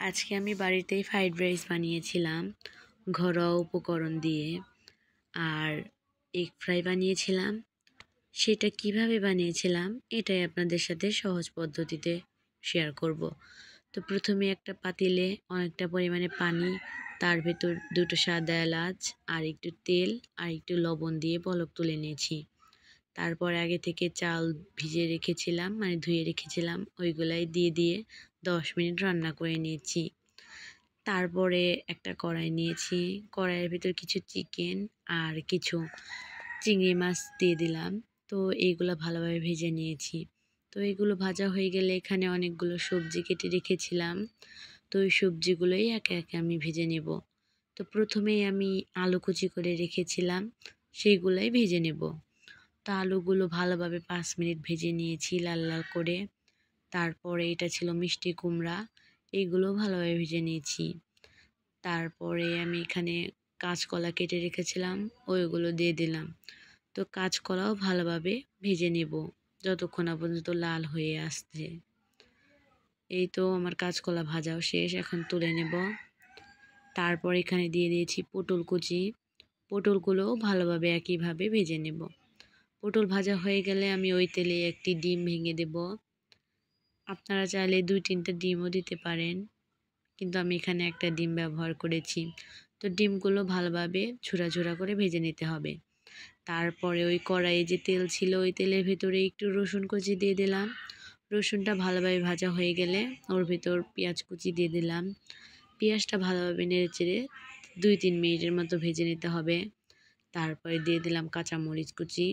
আজকে আমি বাড়িতেই ফ্রাইড রাইস বানিয়েছিলাম ঘরোয়া উপকরণ দিয়ে। আর এগ ফ্রাই বানিয়েছিলাম। সেটা কিভাবে বানিয়েছিলাম এটাই আপনাদের সাথে সহজ পদ্ধতিতে শেয়ার করব। তো প্রথমে একটা পাতিলে অনেকটা পরিমাণে পানি, তার ভেতর দুটো সাদা এলাচ আর একটু তেল আর একটু লবণ দিয়ে বলক তুলে নিয়েছি। তারপর আগে থেকে চাল ভিজিয়ে রেখেছিলাম, মানে ধুয়ে রেখেছিলাম, ওইগুলাই দিয়ে 10 মিনিট রান্না করে নিয়েছি। তারপরে একটা কড়াই নিয়েছি, কড়াইয়ের ভিতর কিছু চিকেন আর কিছু চিংড়ি মাছ দিয়ে দিলাম। তো এইগুলো ভালোভাবে ভেজে নিয়েছি। তো এগুলো ভাজা হয়ে গেলে এখানে অনেকগুলো সবজি কেটে রেখেছিলাম। তো ওই সবজিগুলোই একে একে আমি ভেজে নেব। তো প্রথমেই আমি আলু কুচি করে রেখেছিলাম, সেইগুলাই ভেজে নেব। তো আলুগুলো ভালোভাবে 5 মিনিট ভেজে নিয়েছি লাল লাল করে। তারপরে এটা ছিল মিষ্টি কুমড়া, এইগুলো ভালোভাবে ভেজে নিয়েছি। তারপরে আমি এখানে কাঁচকলা কেটে রেখেছিলাম, ওইগুলো দিয়ে দিলাম। তো কাঁচকলাও ভালোভাবে ভেজে নেব যতক্ষণ না পর্যন্ত লাল হয়ে আসছে। এই তো আমার কাঁচকলা ভাজাও শেষ, এখন তুলে নেব। তারপর এখানে দিয়ে দিয়েছি পটল কুচি, পটলগুলোও ভালোভাবে একইভাবে ভেজে নেব। পটল ভাজা হয়ে গেলে আমি ওই তেলে একটি ডিম ভেঙে দেব। আপনারা চাইলে 2-3টা ডিমও দিতে পারেন, কিন্তু আমি এখানে একটা ডিম ব্যবহার করেছি। তো ডিমগুলো ভালোভাবে ঝুরা ঝুরা করে ভেজে নিতে হবে। তারপরে ওই কড়াইয়ে যে তেল ছিল, ওই তেলের ভিতরে একটু রসুন কুচি দিয়ে দিলাম। রসুনটা ভালোভাবে ভাজা হয়ে গেলে ওর ভিতর পেঁয়াজ কুচি দিয়ে দিলাম। পেঁয়াজটা ভালোভাবে নেড়েচেড়ে 2-3 মিনিটের মতো ভেজে নিতে হবে। তারপরে দিয়ে দিলাম কাঁচামরিচ কুচি,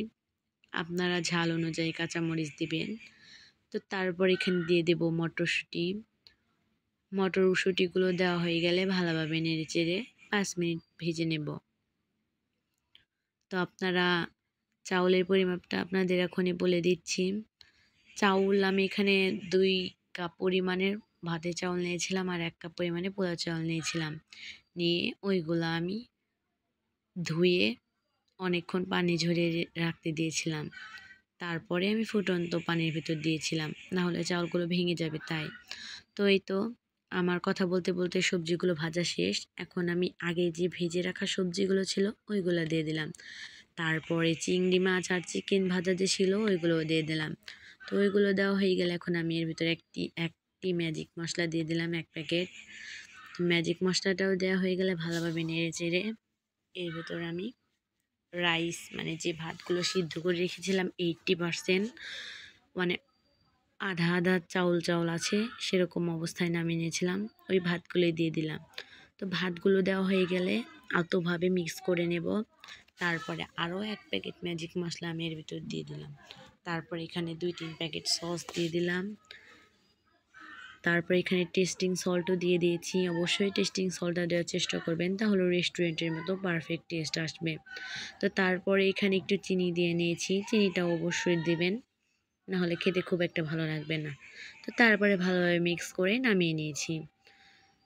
আপনারা ঝাল অনুযায়ী কাঁচামরিচ দিবেন। তো তারপর এখানে দিয়ে দেব মটরশুঁটি। মটরশুঁটিগুলো দেওয়া হয়ে গেলে ভালোভাবে নেড়েচেড়ে 5 মিনিট ভেজে নেব। তো আপনারা চাউলের পরিমাপটা আপনাদের এখনই বলে দিচ্ছি। চাউল আমি এখানে 2 কাপ পরিমাণের ভাতের চাউল নিয়েছিলাম আর 1 কাপ পরিমাণে পোলাও চাউল নিয়েছিলাম। নিয়ে ওইগুলো আমি ধুয়ে অনেকক্ষণ পানি ঝরিয়ে রাখতে দিয়েছিলাম। তারপরে আমি ফুটন্ত পানির ভিতর দিয়েছিলাম, না হলে চাউলগুলো ভেঙে যাবে তাই। তো এই তো আমার কথা বলতে বলতে সবজিগুলো ভাজা শেষ। এখন আমি আগে যে ভেজে রাখা সবজিগুলো ছিল ওইগুলো দিয়ে দিলাম। তারপরে চিংড়ি মাছ আর চিকেন ভাজা যে ছিল ওইগুলোও দিয়ে দিলাম। তো ওইগুলো দেওয়া হয়ে গেলে এখন আমি এর ভিতরে একটি ম্যাজিক মশলা দিয়ে দিলাম, 1 প্যাকেট। তো ম্যাজিক মশলাটাও দেওয়া হয়ে গেলে ভালোভাবে নেড়ে চেড়ে এর ভিতরে আমি রাইস, মানে যে ভাতগুলো সিদ্ধ করে রেখেছিলাম 80%, মানে আধা আধা চাউল আছে সেরকম অবস্থায় নামিয়ে নিয়েছিলাম, ওই ভাতগুলোই দিয়ে দিলাম। তো ভাতগুলো দেওয়া হয়ে গেলে আলতোভাবে মিক্স করে নেব। তারপরে আরও 1 প্যাকেট ম্যাজিক মশলা আমি এর ভিতর দিয়ে দিলাম। তারপর এখানে 2-3 প্যাকেট সস দিয়ে দিলাম। তারপর এখানে টেস্টিং সল্টও দিয়ে দিয়েছি। অবশ্যই টেস্টিং সল্টটা দেওয়ার চেষ্টা করবেন, তাহলে রেস্টুরেন্টের মতো পারফেক্ট টেস্ট আসবে। তো তারপরে এখানে একটু চিনি দিয়ে নিয়েছি, চিনিটা অবশ্যই দেবেন, নাহলে খেতে খুব একটা ভালো লাগবে না। তো তারপরে ভালোভাবে মিক্স করে নামিয়ে নিয়েছি।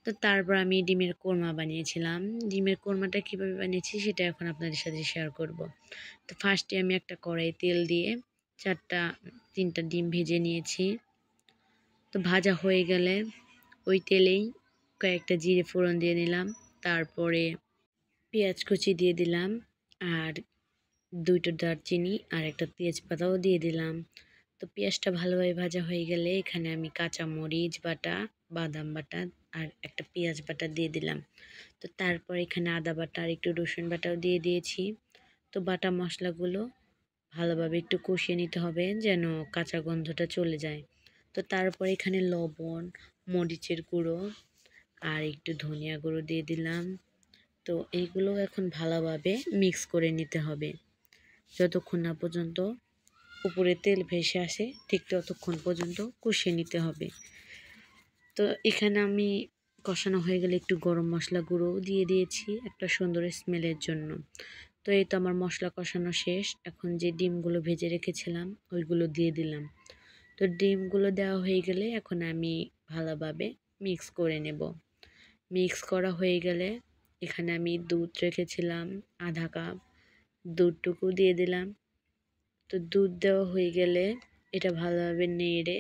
তো তারপর আমি ডিমের কোরমা বানিয়েছিলাম। ডিমের কোরমাটা কীভাবে বানিয়েছি সেটা এখন আপনাদের সাথে শেয়ার করব। তো ফার্স্টে আমি একটা কড়াই তেল দিয়ে 3টা ডিম ভেজে নিয়েছি। তো ভাজা হয়ে গেলে ওই তেলেই কয়েকটা জিরে ফোড়ন দিয়ে নিলাম। তারপরে পেঁয়াজ কুচি দিয়ে দিলাম আর 2টা দারচিনি আর একটা তেজপাতাও দিয়ে দিলাম। তো পেঁয়াজটা ভালোভাবে ভাজা হয়ে গেলে এখানে আমি কাঁচা মরিচ বাটা, বাদাম বাটা আর একটা পেঁয়াজ বাটা দিয়ে দিলাম। তো তারপর এখানে আদা বাটা আর একটু রসুন বাটাও দিয়ে দিয়েছি। তো বাটা মশলাগুলো ভালোভাবে একটু কষিয়ে নিতে হবে যেন কাঁচা গন্ধটা চলে যায়। তো তারপর এখানে লবণ, মরিচের গুঁড়ো আর একটু ধনিয়া গুঁড়ো দিয়ে দিলাম। তো এইগুলো এখন ভালোভাবে মিক্স করে নিতে হবে যতক্ষণ না পর্যন্ত উপরে তেল ভেসে আসে, ঠিক ততক্ষণ পর্যন্ত কষিয়ে নিতে হবে। তো এখানে আমি কষানো হয়ে গেলে একটু গরম মশলা গুঁড়োও দিয়ে দিয়েছি একটা সুন্দর স্মেলের জন্য। তো এই তো আমার মশলা কষানো শেষ। এখন যে ডিমগুলো ভেজে রেখেছিলাম ওইগুলো দিয়ে দিলাম। তো ডিমগুলো দেওয়া হয়ে গেলে এখন আমি ভালোভাবে মিক্স করে নেব। মিক্স করা হয়ে গেলে এখানে আমি দুধ রেখেছিলাম আধা কাপ, দুধটুকু দিয়ে দিলাম। তো দুধ দেওয়া হয়ে গেলে এটা ভালোভাবে নেড়ে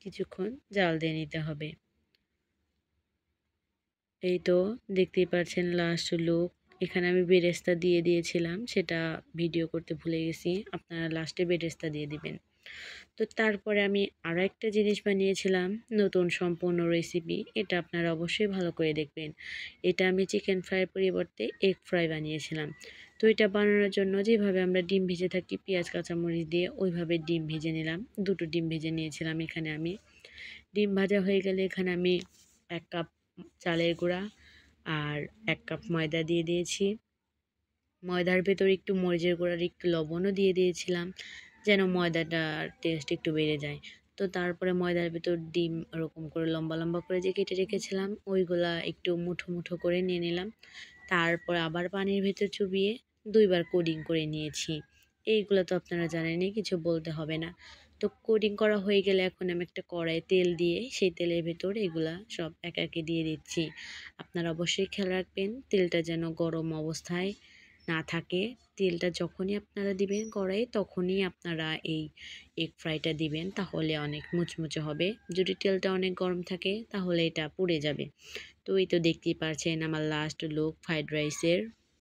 কিছুক্ষণ জাল দিয়ে নিতে হবে। এই তো দেখতেই পাচ্ছেন লাস্ট লুক। এখানে আমি বেরেস্তা দিয়ে দিয়েছিলাম, সেটা ভিডিও করতে ভুলে গেছি। আপনারা লাস্টে বেরেস্তা দিয়ে দিবেন। তো তারপরে আমি আরও একটা জিনিস বানিয়েছিলাম, নতুন সম্পূর্ণ রেসিপি। এটা আপনারা অবশ্যই ভালো করে দেখবেন। এটা আমি চিকেন ফ্রাইয়ের পরিবর্তে এগ ফ্রাই বানিয়েছিলাম। তো এটা বানানোর জন্য যেভাবে আমরা ডিম ভেজে থাকি পেঁয়াজ কাঁচামরিচ দিয়ে, ওইভাবে ডিম ভেজে নিলাম। 2টো ডিম ভেজে নিয়েছিলাম এখানে আমি। ডিম ভাজা হয়ে গেলে এখানে আমি 1 কাপ চালের গুঁড়া আর 1 কাপ ময়দা দিয়ে দিয়েছি। ময়দার ভেতর একটু মরিচের গুঁড়ার একটু লবণও দিয়ে দিয়েছিলাম, যেন ময়দাটার টেস্ট একটু বেড়ে যায়। তো তারপরে ময়দার ভেতর ডিম ওরকম করে লম্বা লম্বা করে যে কেটে রেখেছিলাম, ওইগুলা একটু মুঠো মুঠো করে নিয়ে নিলাম। তারপর আবার পানির ভেতর চুবিয়ে 2 বার কোডিং করে নিয়েছি। এইগুলো তো আপনারা জানেনই, কিছু বলতে হবে না। তো কোডিং করা হয়ে গেলে এখন আমি একটা কড়াইয়ে তেল দিয়ে সেই তেলের ভেতর এগুলা সব একে একে দিয়ে দিচ্ছি। আপনারা অবশ্যই খেয়াল রাখবেন তেলটা যেন গরম অবস্থায় না থাকে। তেলটা যখনই আপনারা দিবেন কড়াইয়ে, তখনই আপনারা এই এগ ফ্রাইটা দিবেন, তাহলে অনেক মুচমুচে হবে। যদি তেলটা অনেক গরম থাকে তাহলে এটা পুড়ে যাবে। তো এই তো দেখতেই পারছেন আমার লাস্ট লুক ফ্রাইড রাইসের।